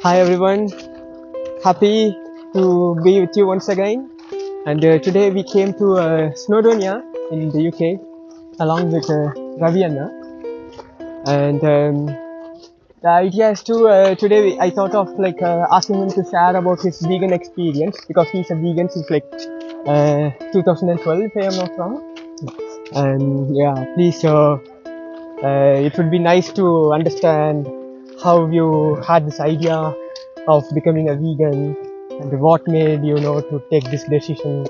Hi everyone, happy to be with you once again. And today we came to Snowdonia in the UK along with Ravi Anna. And the idea is to today I thought of asking him to share about his vegan experience because he's a vegan since 2012 if I am not wrong. And yeah, please, it would be nice to understand how you had this idea of becoming a vegan and what made you know to take this decision.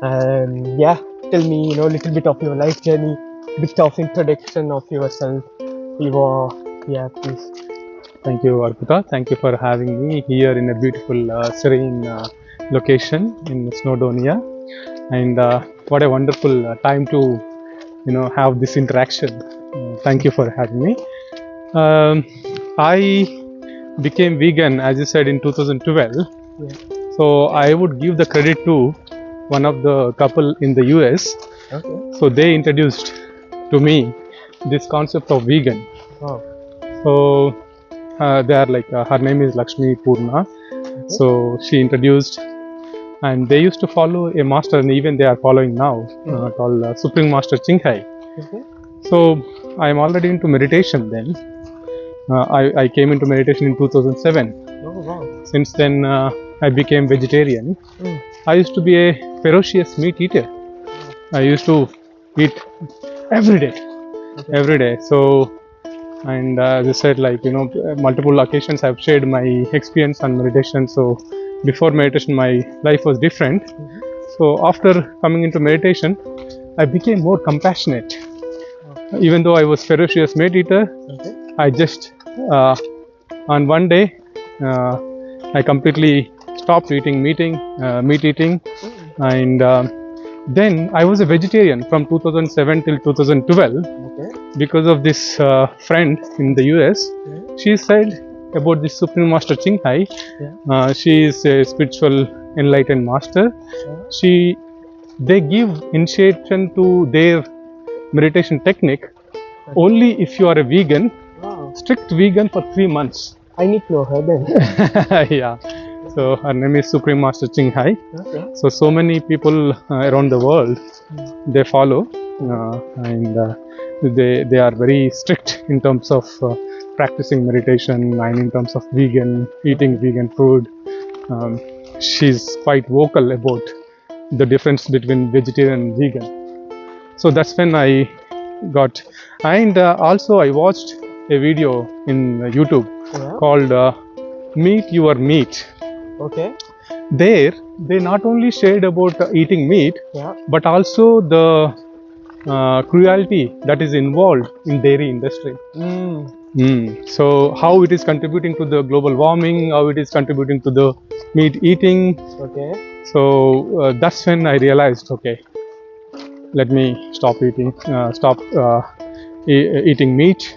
And yeah, tell me, a little bit of your life journey, bit of introduction of yourself. Yeah, please. Thank you, Arpita. Thank you for having me here in a beautiful, serene location in Snowdonia. And what a wonderful time to, have this interaction. Thank you for having me. Um, I became vegan, as you said, in 2012. Yeah. So I would give the credit to one of the couple in the US. Okay. So they introduced to me this concept of vegan. Oh. So they are her name is Lakshmi Purna. Okay. So she introduced, and they used to follow a master, and even they are following now, called Supreme Master Chinghai. Okay. So I am already into meditation then. I came into meditation in 2007. Oh wow. Since then, I became vegetarian. Mm. I used to be a ferocious meat eater. I used to eat every day, every day. So, and as I said, multiple occasions I've shared my experience on meditation. So, before meditation, my life was different. So, after coming into meditation, I became more compassionate. Even though I was ferocious meat eater, I just on one day I completely stopped eating meat eating, and then I was a vegetarian from 2007 till 2012 because of this friend in the US. She said about this Supreme Master Chinghai. She is a spiritual enlightened master. They give initiation to their meditation technique only if you are a vegan. Wow. Strict vegan for 3 months. I need to know her then. Yeah. So her name is Supreme Master Chinghai. Okay. So many people around the world they follow, and they are very strict in terms of practicing meditation and in terms of eating vegan food. She's quite vocal about the difference between vegetarian and vegan. So that's when I got, and also I watched a video in YouTube called Meet Your Meat. Okay. There they not only shared about eating meat, but also the cruelty that is involved in dairy industry. So how it is contributing to the global warming, how it is contributing to the meat eating. Okay. So that's when I realized, okay, let me stop eating meat,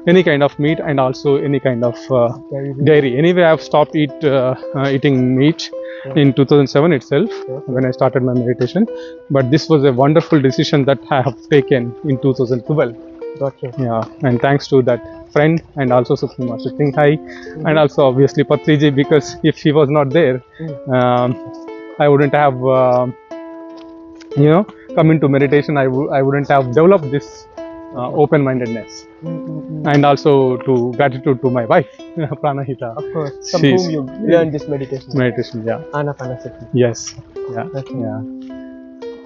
any kind of meat, and also any kind of dairy. Anyway, I've stopped eating meat in 2007 itself when I started my meditation. But this was a wonderful decision that I have taken in 2012. Gotcha. Yeah, and thanks to that friend and also Supreme Master Chinghai, and also obviously Patriji, because if he was not there, I wouldn't have come into meditation. I wouldn't have developed this open-mindedness. And also to gratitude to my wife, Pranahita. Of course, from whom you learned this meditation. Yeah. Anapanasati. Yes. Yeah. Okay. Yeah.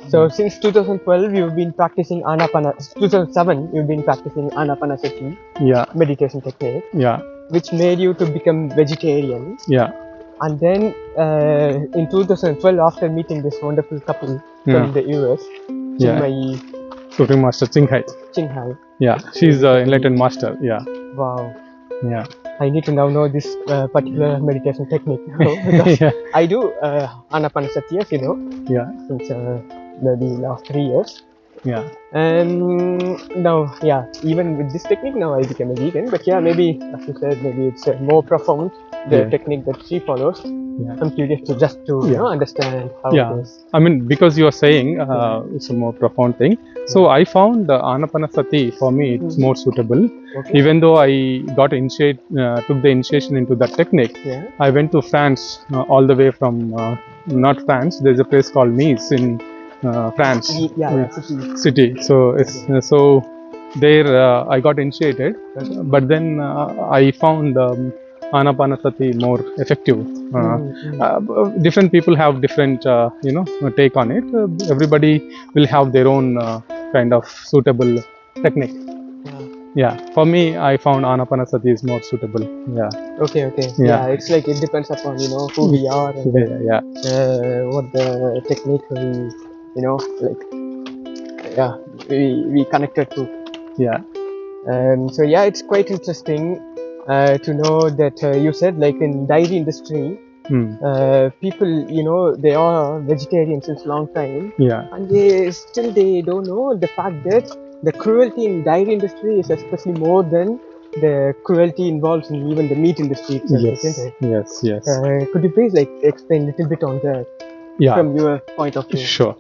So since 2012, you've been practicing 2007, you've been practicing Anapanasati. Yeah. Meditation technique. Yeah. Which made you to become vegetarian. Yeah. And then in 2012, after meeting this wonderful couple from the US, Supreme Master Chinghai. Yeah, she's the enlightened master. Yeah. Wow. Yeah. I need to now know this particular meditation technique because I do Anapanasati, as you know. Yeah. Since maybe last 3 years. Yeah. Now, yeah, even with this technique, now I became a vegan. But yeah, maybe, as you said, maybe it's more profound, the Yeah. technique that she follows. Yeah. I'm curious to just to Yeah. understand how it Yeah, is. I mean, because you are saying it's a more profound thing. So I found Anapanasati for me it's more suitable. Okay. Even though I took the initiation into that technique, Yeah. I went to France all the way from not France. There's a place called Nice in France Yeah, city. city. So it's so there I got initiated, but then I found Anapanasati more effective. Different people have different take on it. Everybody will have their own kind of suitable technique. Yeah, for me I found Anapanasati is more suitable. Yeah. Okay, okay. Yeah. Yeah, it's like it depends upon who we are and Yeah. what the technique we like we connected to. Yeah. So yeah, it's quite interesting to know that you said like in dairy industry, people they are vegetarian since long time, Yeah. and they don't know the fact that the cruelty in dairy industry is especially more than the cruelty involved in even the meat industry itself, Yes. isn't it? Yes. Could you please like explain a little bit on that Yeah. from your point of view? Sure.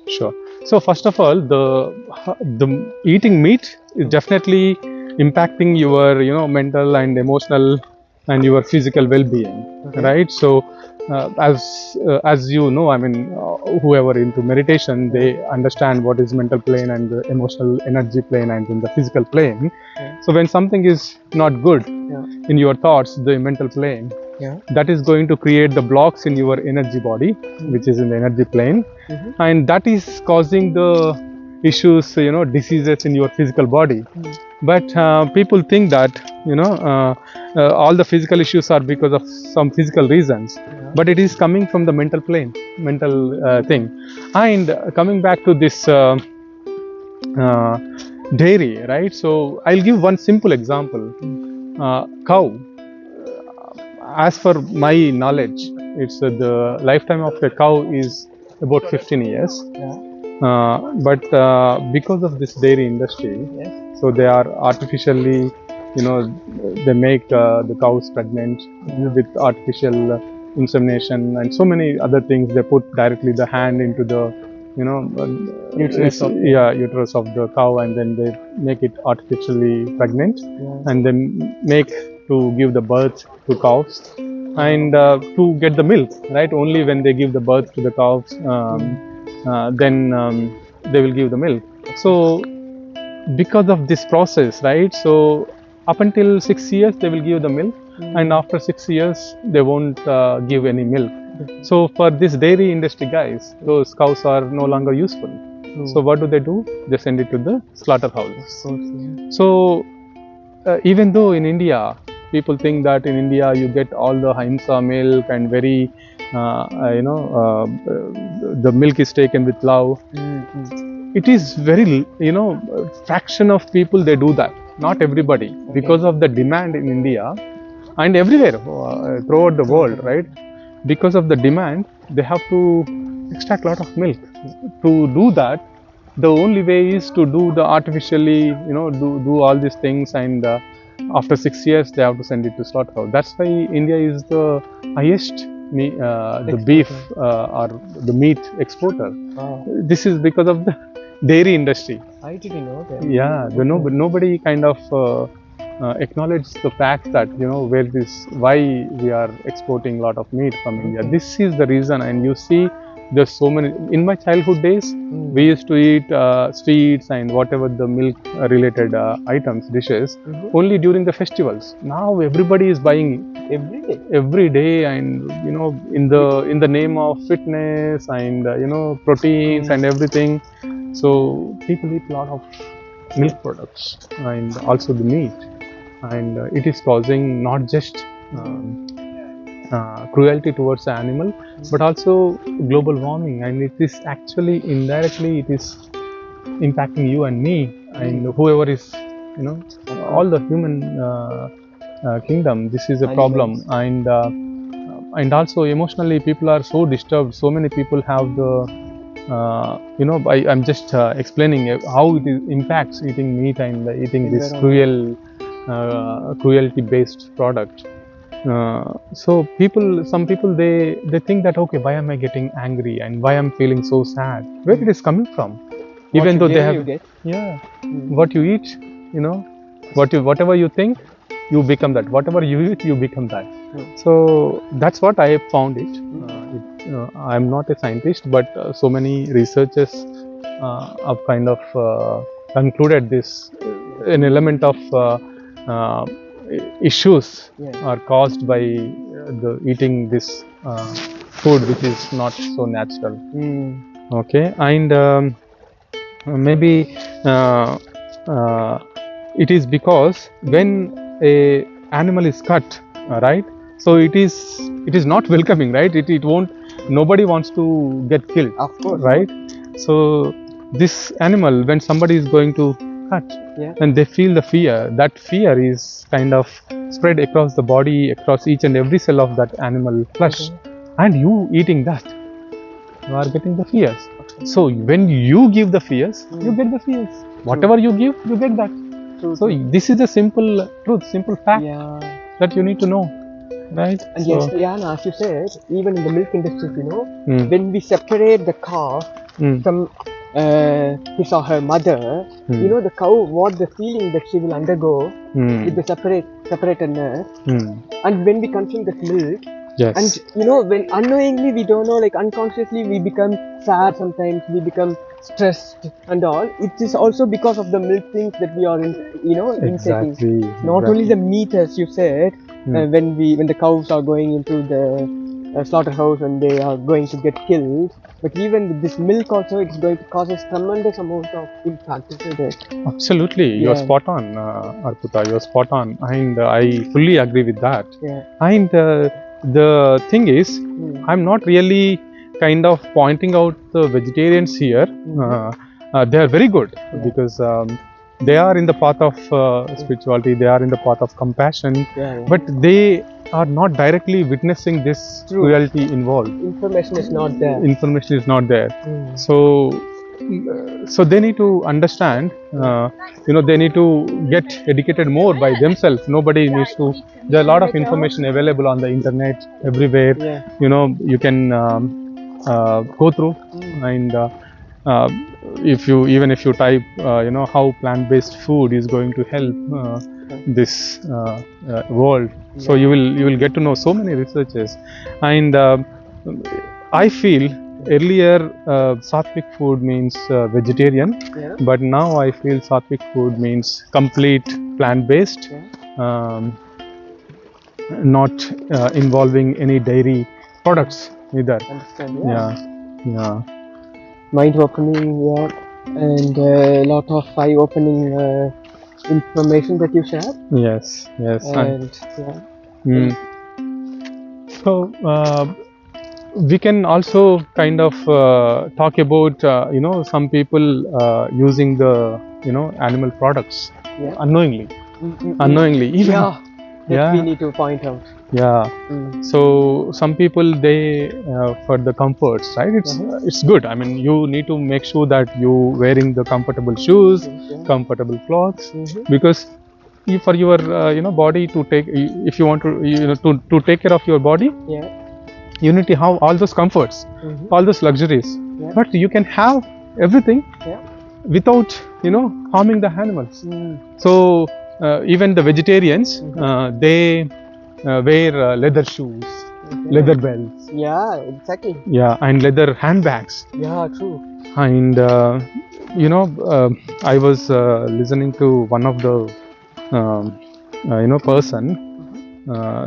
So first of all, the eating meat is definitely impacting your mental and emotional and your physical well-being, Okay. right? So as you know, I mean, whoever into meditation, they understand what is mental plane and the emotional energy plane and in the physical plane. So when something is not good in your thoughts, the mental plane, that is going to create the blocks in your energy body, which is in the energy plane, and that is causing the issues, diseases in your physical body. But people think that all the physical issues are because of some physical reasons, but it is coming from the mental plane, mental thing. And coming back to this uh, dairy, right? So I'll give one simple example. Cow, as per my knowledge, it's the lifetime of a cow is about 15 years. But because of this dairy industry, so they are artificially, they make the cows pregnant with artificial insemination and so many other things. They put directly the hand into the, uterus of the cow, and then they make it artificially pregnant, and then make to give the birth to cows, and to get the milk, right? Only when they give the birth to the cows, then they will give the milk. So because of this process, right? So up until 6 years they will give the milk, and after 6 years they won't give any milk. So for this dairy industry guys, those cows are no longer useful. So what do? They send it to the slaughterhouse. So even though in India, people think that in India you get all the Himsa milk and very, the milk is taken with love. It is very, fraction of people they do that. Not everybody, because of the demand in India and everywhere throughout the world, right? Because of the demand, they have to extract a lot of milk. To do that, the only way is to do the artificially, do all these things, and after 6 years they have to send it to slaughterhouse. That's why India is the highest the beef or the meat exporter. This is because of the dairy industry. I didn't know that. Yeah, nobody kind of acknowledge the fact that why we are exporting a lot of meat from India. This is the reason. And you see, there's so many. In my childhood days, we used to eat sweets and whatever the milk related items, dishes, only during the festivals. Now everybody is buying every day, and in the name of fitness and proteins and everything. So people eat a lot of milk products and also the meat, and it is causing not just cruelty towards the animal, but also global warming, and it is actually indirectly it is impacting you and me and whoever is all the human kingdom. This is a problem. And also emotionally people are so disturbed. So many people have the I'm just explaining how it impacts eating meat and eating this cruelty-based product. So some people they think that, okay, why am I getting angry and why I'm feeling so sad? Where it is coming from? What Even you though they give, have, you get. yeah, what you eat, whatever you think, you become that. Whatever you eat, you become that. So that's what I have found it. I'm not a scientist, but so many researchers have kind of concluded this an element of uh, issues are caused by the eating this food which is not so natural. Okay, and maybe uh, it is because when a animal is cut, right, so it is not welcoming, right, it won't, nobody wants to get killed, Of course, right? So this animal, when somebody is going to cut, and they feel the fear, that fear is kind of spread across the body, across each and every cell of that animal flesh, and you eating that, you are getting the fears. So when you give the fears, you get the fears. Whatever you give, you get that. So this is the simple truth, simple fact that you need to know, right? And yes, as you said, even in the milk industry, when we separate the calf from his or her mother, the cow, what the feeling that she will undergo with the separatedness, and when we consume this milk, and when unknowingly, we don't know, like unconsciously, we become sad sometimes, we become stressed and all. It is also because of the milk things that we are intaking. Not only the meat, as you said, when the cows are going into the slaughterhouse and they are going to get killed, but even with this milk also, it's going to cause us tremendous amount of impact, isn't it? Absolutely, you're spot on, Arpita, you're spot on, and I fully agree with that. And the thing is, I'm not really kind of pointing out the vegetarians here. They are very good because they are in the path of spirituality, they are in the path of compassion, but they are not directly witnessing this cruelty involved. Information is not there. So they need to understand, they need to get educated more by themselves. Nobody needs to, there are a lot of information available on the internet everywhere. You can go through, and if you type how plant-based food is going to help this world, so you will get to know so many researches. And I feel earlier sattvic food means vegetarian, but now I feel sattvic food means complete plant-based, not involving any dairy products either. Yeah. Mind opening, and a lot of eye opening information that you shared. Yes. And so we can also kind of talk about some people using the animal products unknowingly. Even we need to point out. So some people, they for the comforts, right, it's good. I mean, you need to make sure that you wearing the comfortable shoes, comfortable clothes, because for your body to take, if you want to to take care of your body, you need to have all those comforts, all those luxuries, but you can have everything without harming the animals. So even the vegetarians, they wear leather shoes, leather belts, and leather handbags. True. And I was listening to one of the person,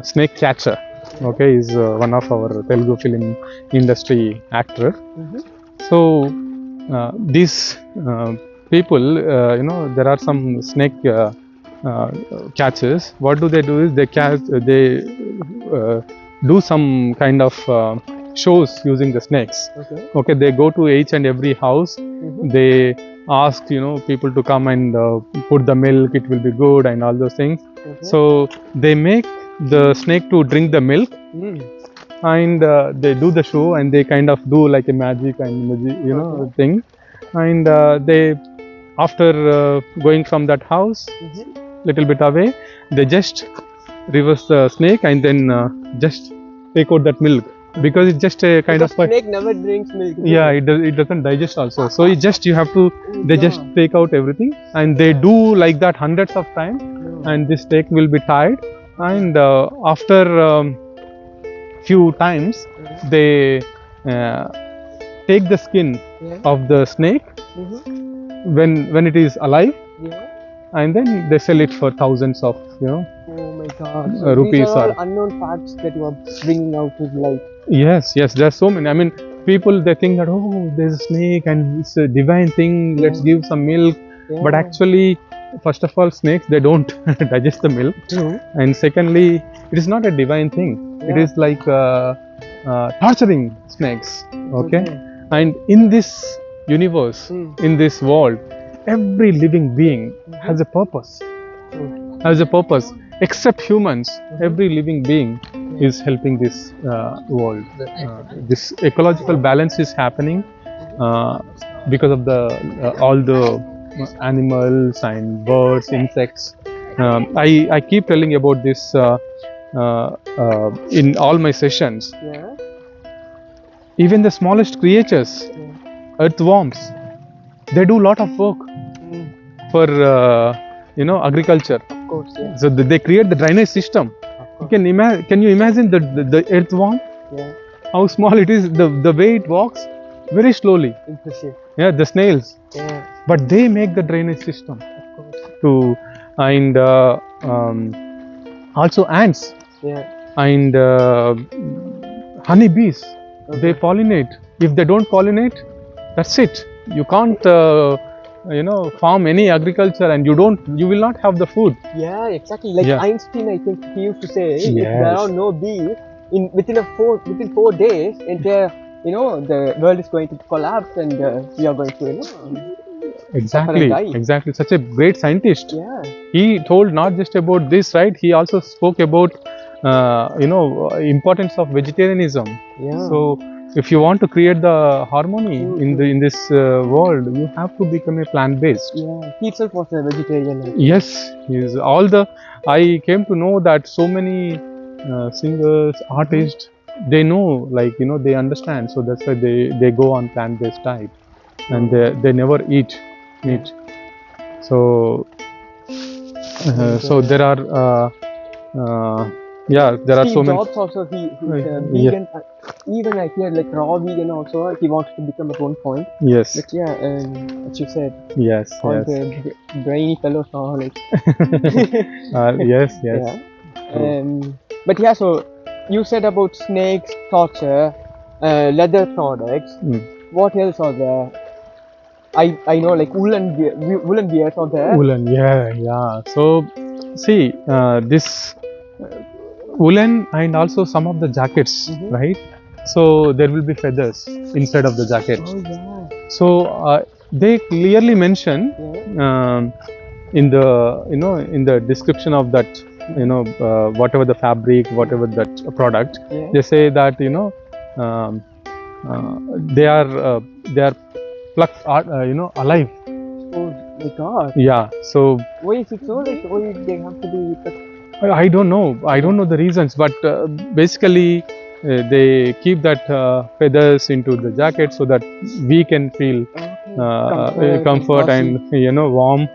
snake catcher. Okay, is one of our Telugu film industry actor. So these people, there are some snake catchers. What do? Is they do some kind of shows using the snakes. Okay, they go to each and every house. They ask people to come and put the milk. It will be good and all those things. So they make the snake to drink the milk, and they do the show, and they kind of do like a magic and thing, and they after going from that house little bit away, they just reverse the snake and then just take out that milk, because it's just a kind Because of snake never drinks milk. yeah, it doesn't digest also, so it just you have to they just take out everything, and they do like that hundreds of times, and this snake will be tied, and after few times they uh, take the skin of the snake when it is alive, and then they sell it for thousands of Oh my god. So rupees these are all or unknown facts that you are bringing out to light. yes, there are so many. I mean, people they think that there's a snake and it's a divine thing. Let's give some milk, but actually, first of all, snakes they don't digest the milk, and secondly, it is not a divine thing. It is like torturing snakes. Okay, and in this universe, in this world, every living being has a purpose. Has a purpose. Except humans, every living being is helping this world. This ecological balance is happening because of the all the animals and birds, insects. I keep telling about this in all my sessions. Even the smallest creatures, earthworms, they do a lot of work for agriculture. Of course, yeah. So they create the drainage system. Can you imagine the earthworm? Yeah. How small it is, the way it walks, very slowly. Impressive. Yeah, the snails. Yeah. But they make the drainage system. Of course. To and also ants. Yeah. And honeybees. They pollinate. If they don't pollinate, that's it. You can't farm any agriculture, and you will not have the food. Yeah, exactly. Like Einstein, I think he used to say, if Yes. there are no bees, within 4 days, the world is going to collapse, and we are going to, Exactly. Such a great scientist. Yeah. He told not just about this, right? He also spoke about importance of vegetarianism. Yeah. So if you want to create the harmony in this world, you have to become a plant-based. Yeah. He itself was a vegetarian. Yes, he's I came to know that so many singers, artists, they know, they understand. So that's why they go on plant-based diet, and they never eat meat. So so there are there are so many. Jobs also he's a vegan. Even I hear like raw vegan also. He wants to become at one point. Yes. But yeah, as you said. Yes. All the brainy fellows are like. Yes. Yeah. But yeah, so you said about snakes, torture, leather products. What else are there? I know like woolen bears are there. Woolen, yeah. So see this woolen and also some of the jackets, right? So there will be feathers inside of the jacket. Oh yeah. So they clearly mention in the in the description of that whatever the fabric, whatever that product, they say that they are plucked alive. Oh my god. Yeah. So why is it so? Like why they have to be? I don't know the reasons, but basically they keep that feathers into the jacket so that we can feel comfort and warm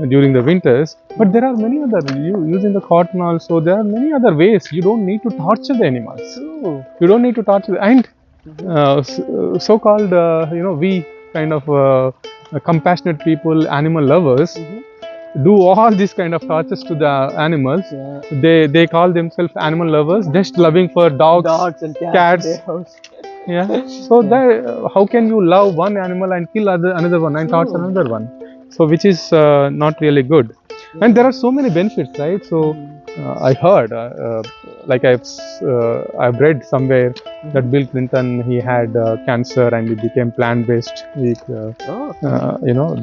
during the winters. But there are many other using the cotton also. There are many other ways. You don't need to torture the animals. True. You don't need to torture and so-called we kind of compassionate people, animal lovers. Do all these kind of tortures to the animals. They call themselves animal lovers, just loving for dogs and cats. Yeah. So how can you love one animal and kill another one and torture another one? So which is not really good. And there are so many benefits, right? So I heard, like I've read somewhere that Bill Clinton, he had cancer and he became plant-based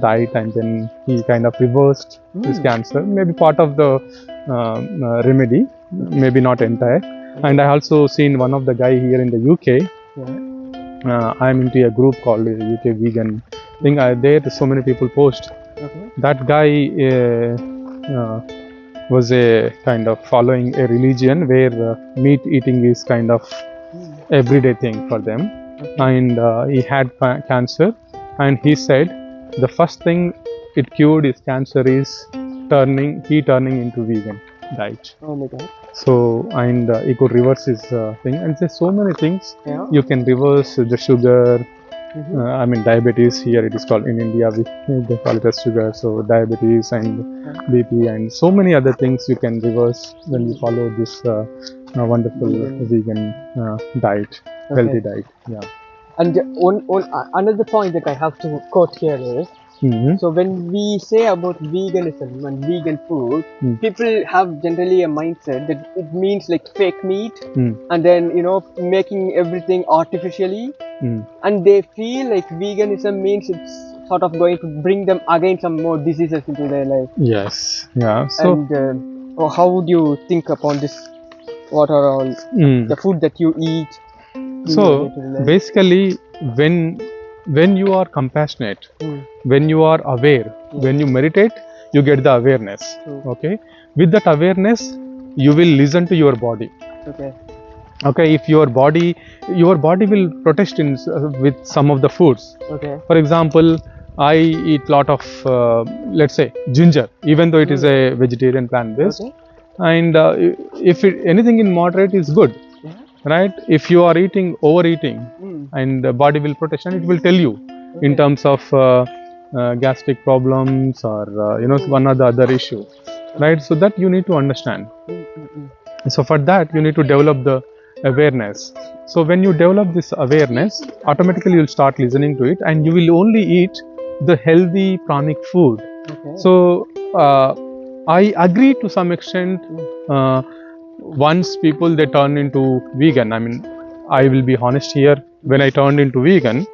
diet, and then he kind of reversed his cancer. Maybe part of the remedy, maybe not entire. And I also seen one of the guy here in the UK. Yeah. I'm into a group called UK Vegan thing. There, so many people post. Okay. That guy was a kind of following a religion where meat eating is kind of everyday thing for them. And he had cancer, and he said the first thing it cured his cancer is turning into vegan diet. Oh my God. So, and he could reverse his thing, and there's so many things Yeah. you can reverse the sugar. I mean diabetes, here it is called, in India they call it as sugar. So diabetes and BP and so many other things you can reverse when you follow this wonderful vegan diet, healthy diet. Yeah. And another point that I have to quote here is, so when we say about veganism and vegan food, people have generally a mindset that it means like fake meat, and then making everything artificially, and they feel like veganism means it's sort of going to bring them again some more diseases into their life. Yes. Yeah. So. And how would you think upon this? What are all the food that you eat? So basically, when you are compassionate, when you are aware, when you meditate, you get the awareness. Okay, with that awareness, you will listen to your body. Okay, if your body will protest with some of the foods. For example, I eat lot of let's say ginger, even though it is a vegetarian plant based, and if anything in moderate is good. Right? If you are overeating, and the body will protest, and it will tell you in terms of gastric problems or one or the other issue, right? So that you need to understand. So for that you need to develop the awareness. So when you develop this awareness, automatically you'll start listening to it, and you will only eat the healthy pranic food. So I agree to some extent. Once people they turn into vegan, I mean, I will be honest here, when I turned into vegan,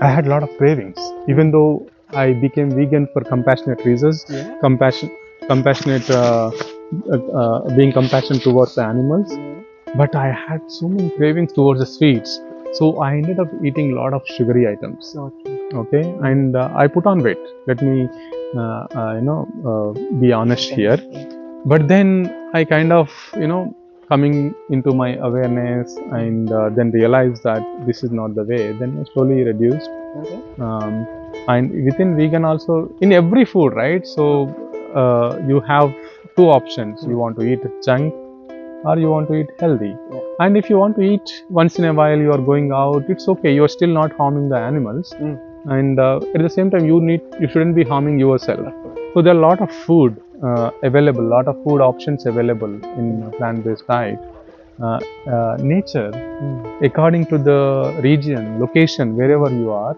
I had a lot of cravings, even though I became vegan for compassionate reasons, compassionate being compassionate towards the animals, but I had so many cravings towards the sweets, so I ended up eating a lot of sugary items. Okay, and I put on weight. Let me be honest here. But then I kind of, coming into my awareness, and then realized that this is not the way. Then I slowly reduced. And within vegan also, in every food, right? So you have two options. You want to eat junk, or you want to eat healthy. And if you want to eat once in a while, you are going out, it's okay. You are still not harming the animals. And at the same time, you shouldn't be harming yourself. So there are a lot of food available, lot of food options available in plant-based diet. Nature, according to the region, location, wherever you are,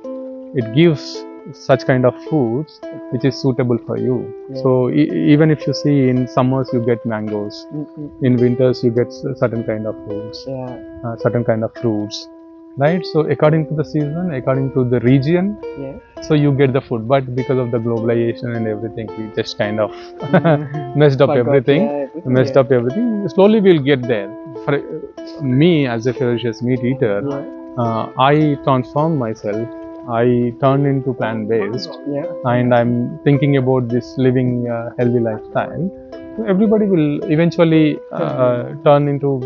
it gives such kind of foods which is suitable for you. So even if you see in summers you get mangoes, in winters you get certain kind of foods, certain kind of fruits, right? So according to the season, according to the region, so you get the food. But because of the globalization and everything, we just kind of messed up everything. Slowly we'll get there. For me, as a ferocious meat eater, I transformed myself. I turned into plant-based, and I'm thinking about this living healthy lifestyle. So everybody will eventually turn into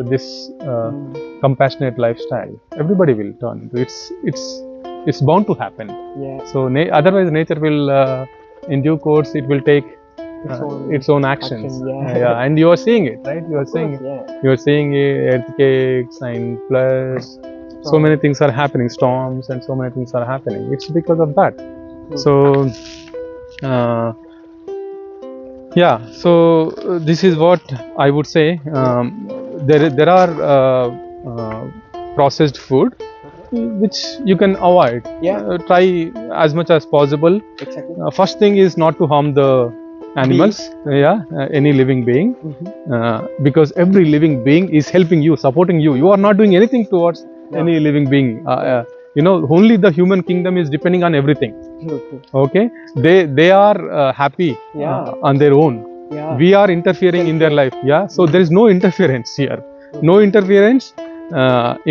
this compassionate lifestyle. Everybody will turn into it's bound to happen. So otherwise nature will in due course it will take its own actions. And you are seeing it, right? You are seeing earthquakes and floods. So many things are happening, storms, and so many things are happening. It's because of that. So so this is what I would say. There are processed food which you can avoid. Try as much as possible. First thing is not to harm the animals, any living being, because every living being is helping you, supporting you. You are not doing anything towards any living being. Only the human kingdom is depending on everything. Okay, they are happy on their own. Yeah. We are interfering in their life. Yeah. So there is no interference here. No interference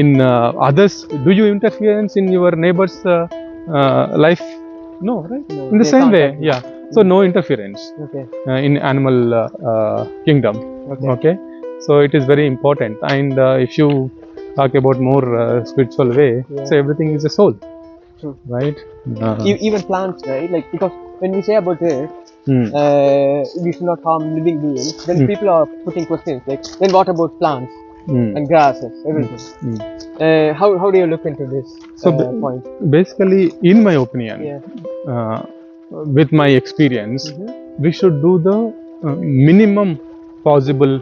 in others. Do you interference in your neighbor's life? No, right? No, In the they same can't way, agree. yeah. So no interference Okay. in animal kingdom. Okay. Okay. So it is very important. And if you talk about more spiritual way, Yeah. so everything is a soul, True. right? Even plants, right? Like, because when we say about this, Hmm. we should not harm living beings, then Hmm. people are putting questions like, then what about plants Hmm. and grasses, everything? Hmm. How do you look into this So point? basically, in my opinion, Yeah. with my experience, Mm-hmm. we should do the minimum possible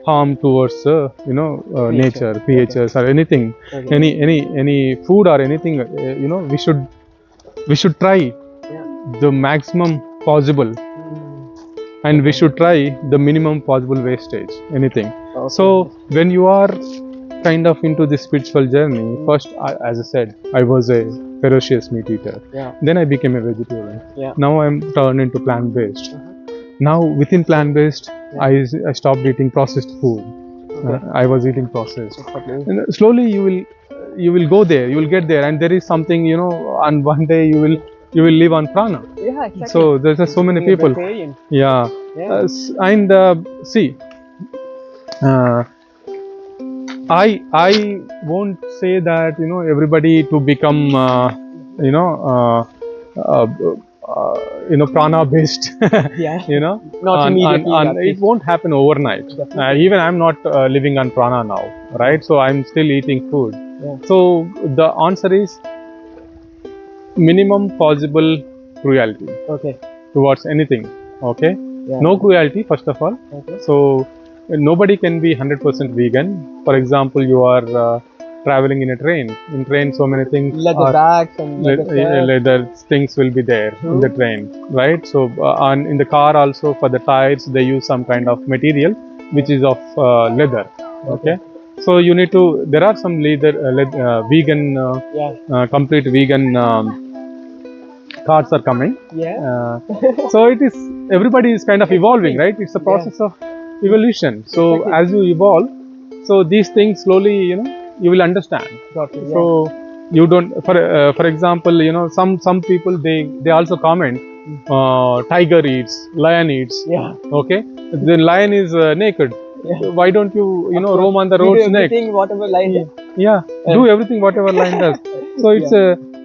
harm towards Creature. nature, creatures, or anything, Okay. any food or anything. We should try Yeah. the maximum possible, and we should try the minimum possible wastage. Anything. Okay. So when you are kind of into this spiritual journey, first, as I said, I was a ferocious meat eater. Yeah. Then I became a vegetarian. Yeah. Now I'm turned into plant-based. Now within plant-based, I stopped eating processed food. I was eating processed. And slowly you will go there, you will get there, and there is something, and one day you will live on prana. Yeah, exactly. So there's so many Being a people. vegetarian. Yeah. Yeah. And see, I won't say that everybody to become you know prana based. Yeah. Not Not immediately, at it least. won't happen overnight. Even I'm not living on prana now, right? So I'm still eating food. Yeah. So the answer is minimum possible cruelty Okay. towards anything. Okay. Yeah. No cruelty, first of all. Okay. So nobody can be 100% vegan. For example, you are traveling in a train. In train, so many things Leather bags and leather things will be there in the train, right? So and in the car also, for the tires, they use some kind of material which is of leather. Okay. So you need to. There are some vegan, complete vegan cars are coming. Yeah. So it is, everybody is kind of evolving, right? It's a process of evolution. So as you evolve, so these things slowly, you will understand. So you don't, for example, some people they also comment, tiger eats, lion eats. Yeah. Okay, the lion is naked. Yeah. Why don't you roam on the roads naked? Everything, whatever lion. Yeah, do everything whatever lion does. So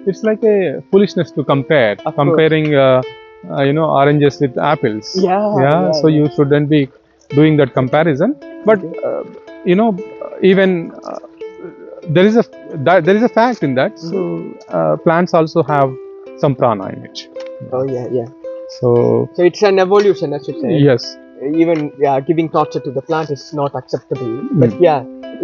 it's like a foolishness to compare, comparing oranges with apples. Yeah. So you shouldn't be doing that comparison. But even there is a fact in that. So plants also have some prana in it. Oh yeah. So it's an evolution, as you say. Yes. Even giving torture to the plant is not acceptable. But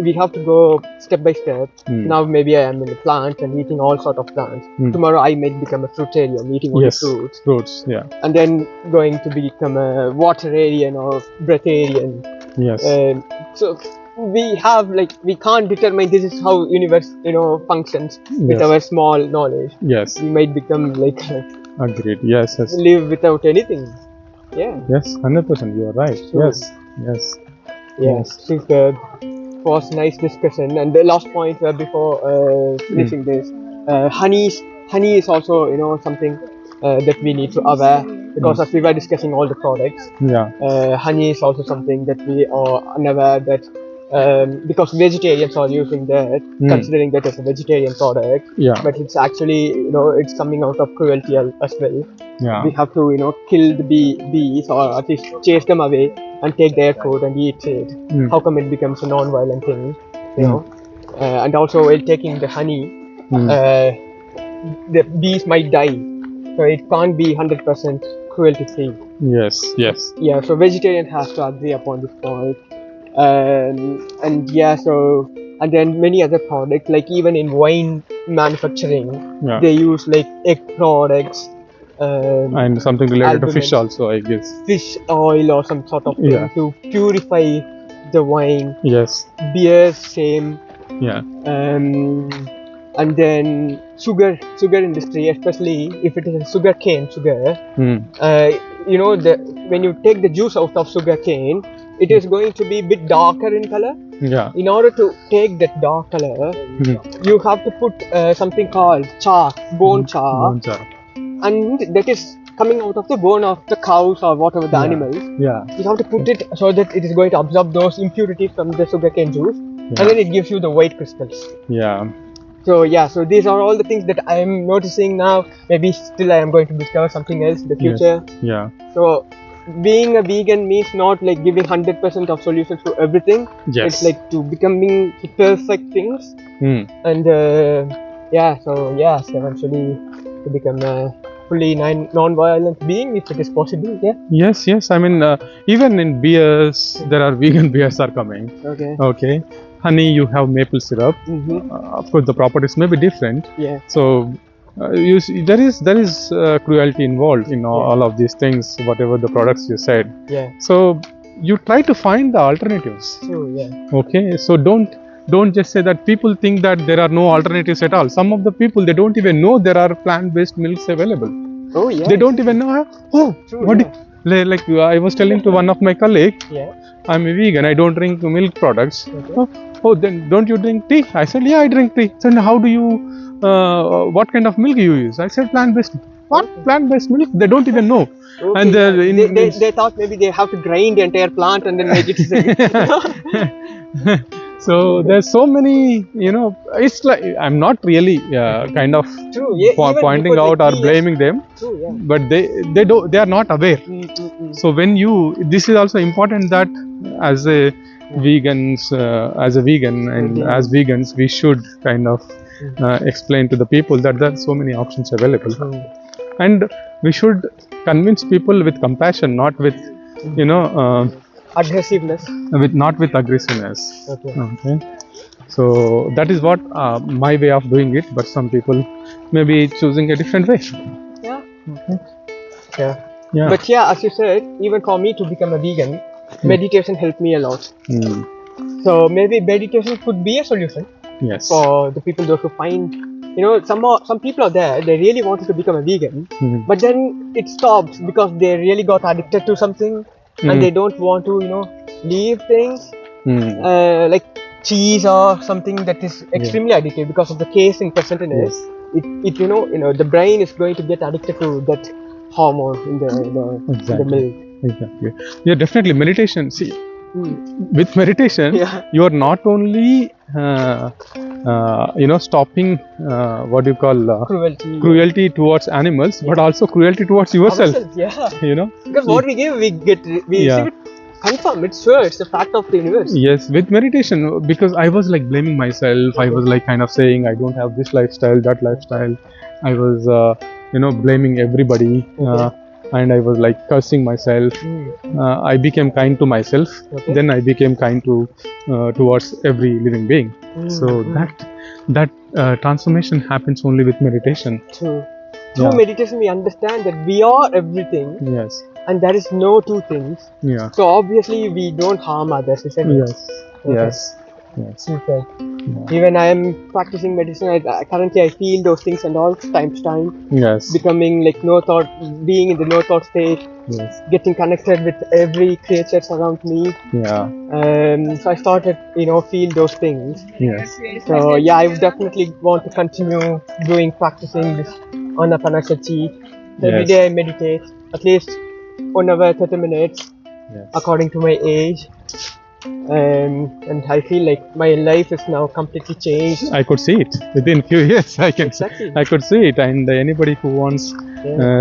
we have to go step by step. Now maybe I am in a plant and eating all sort of plants. Tomorrow I might become a fruitarian, eating only fruits. Fruits, yeah. And then going to become a waterarian or breatharian. Yes. So we have we can't determine this is how universe functions with our small knowledge. Yes. We might become Agreed. Yes. live without anything. Yeah. Yes, 100%. You are right. Sure. Yes. Superb. It was nice discussion. And the last point before finishing this, honey is also something that we need to aware, because as we were discussing all the products, honey is also something that we are unaware that. Because vegetarians are using that, considering that as a vegetarian product, but it's actually it's coming out of cruelty as well. We have to kill the bees, or at least chase them away and take their food and eat it. How come it becomes a non-violent thing? And also while taking the honey, the bees might die, so it can't be 100% cruelty free. Yes. Yeah, so vegetarian has to agree upon this point. And then many other products, like even in wine manufacturing, they use egg products, and something related to fish also, I guess. Fish oil or some sort of thing to purify the wine. Yes. Beer, same. Yeah. And then sugar industry, especially if it is sugar cane sugar, you know, when you take the juice out of sugarcane, it is going to be a bit darker in color. Yeah. In order to take that dark color, you have to put something called char, bone char, Bone char. and that is coming out of the bone of the cows or whatever the animals. Yeah. You have to put it so that it is going to absorb those impurities from the sugarcane juice, and Yeah. then it gives you the white crystals. Yeah. So yeah, so these are all the things that I am noticing now. Maybe still I am going to discover something else in the future. Yes. Yeah. So being a vegan means not like giving 100% of solutions to everything. Yes. It's like to becoming the perfect things. Hmm. And yeah, so yes, eventually to become a fully non-violent being if it is possible. Yeah. Yes, yes. I mean, even in beers, there are vegan beers are coming. Okay. Okay. Honey, you have maple syrup. Mm-hmm. Of course, the properties may be different. Yeah. So, you see, there is cruelty involved in all of these things, whatever the products you said. Yeah. So, you try to find the alternatives. True. Yeah. Okay. So don't just say that people think that there are no alternatives at all. Some of the people, they don't even know there are plant-based milks available. Oh yeah. They don't even know. Oh, True, what? yeah. Like I was telling to one of my colleagues, Yeah. I'm a vegan. I don't drink milk products. Okay. Oh, then don't you drink tea? I said, yeah, I drink tea. So how do you? What kind of milk you use? I said plant-based. What plant-based milk? They don't even know. Okay, And they thought maybe they have to grind the entire plant and then make it. So there's so many, it's like I'm not really kind of True, yeah, even pointing before out the or tea, blaming them, True, yeah. but they are not aware. So when this is also important that as a as a vegan and as vegans, we should kind of explain to the people that there are so many options available, and we should convince people with compassion, not with aggressiveness. Not with aggressiveness. Okay. So that is what my way of doing it, but some people may be choosing a different way. Yeah. Yeah. But yeah, as you said, even for me to become a vegan, meditation helped me a lot. So maybe meditation could be a solution. Yes. For the people those who find, some people are there, they really wanted to become a vegan, but then it stops because they really got addicted to something and they don't want to, leave things like cheese or something that is extremely addictive because of the casein present in it. It the brain is going to get addicted to that hormone in the milk. Exactly. Yeah, definitely. Meditation. See, with meditation, you are not only stopping what you call cruelty towards animals, but also cruelty towards yourself. Because what we give, we receive it. Confirm, it's sure, it's a fact of the universe. Yes, with meditation, because I was like blaming myself. I was like kind of saying I don't have this lifestyle, that lifestyle. I was blaming everybody. And I was like cursing myself. I became kind to myself. Then I became kind towards every living being. So that transformation happens only with meditation. Through meditation, we understand that we are everything. Yes. And there is no two things. Yeah. So obviously we don't harm others, isn't it? Yes. Okay. Yes. Super. Yeah. Even I am practicing medicine. Currently, I feel those things and all time to time. Yes. Becoming like no thought, being in the no thought state. Yes. Getting connected with every creature around me. Yeah. So I started, feel those things. Yes. So yeah, I would definitely want to continue practicing this Anapanasati. Every day I meditate at least 1 hour 30 minutes, according to my age. And I feel like my life is now completely changed. I could see it within few years. I could see it, and anybody who wants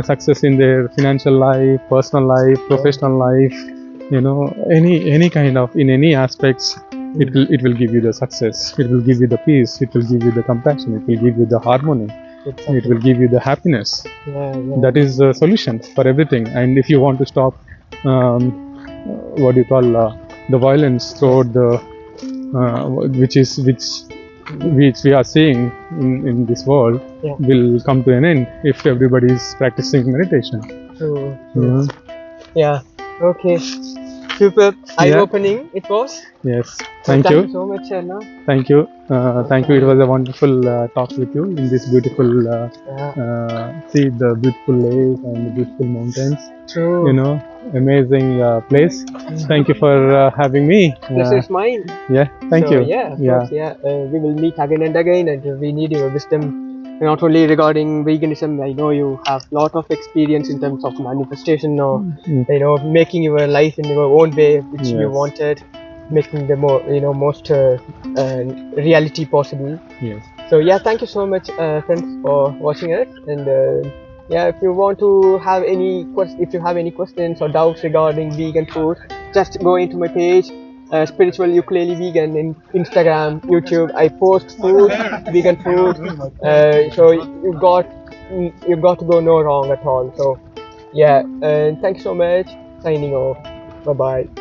success in their financial life, personal life, professional life, any kind of in any aspects, it will give you the success. It will give you the peace. It will give you the compassion. It will give you the harmony. It will give you the happiness. That is the solution for everything. And if you want to stop, the violence toward which we are seeing in this world will come to an end if everybody is practicing meditation. Yeah. Okay. super eye-opening it was. Yes. So Thank thank you. you so much, Anna. Thank you. Thank you. It was a wonderful talk with you in this beautiful, see the beautiful lake and the beautiful mountains. True. Amazing place. Thank you for having me. Pleasure is mine. Yeah. Thank So you. yeah, of Yeah. course, yeah. We will meet again and again, and we need your wisdom, not only regarding veganism. I know you have lot of experience in terms of manifestation, or making your life in your own way, which you Yes. wanted, making the most reality possible. Yes. So yeah, thank you so much, friends, for watching it. And yeah, if you want to have any if you have any questions or doubts regarding vegan food, just go into my page, Spiritual Ukulele Vegan, in Instagram, YouTube. I post food, vegan food. So you got to go no wrong at all. So yeah, and thank you so much. Signing off. Bye bye.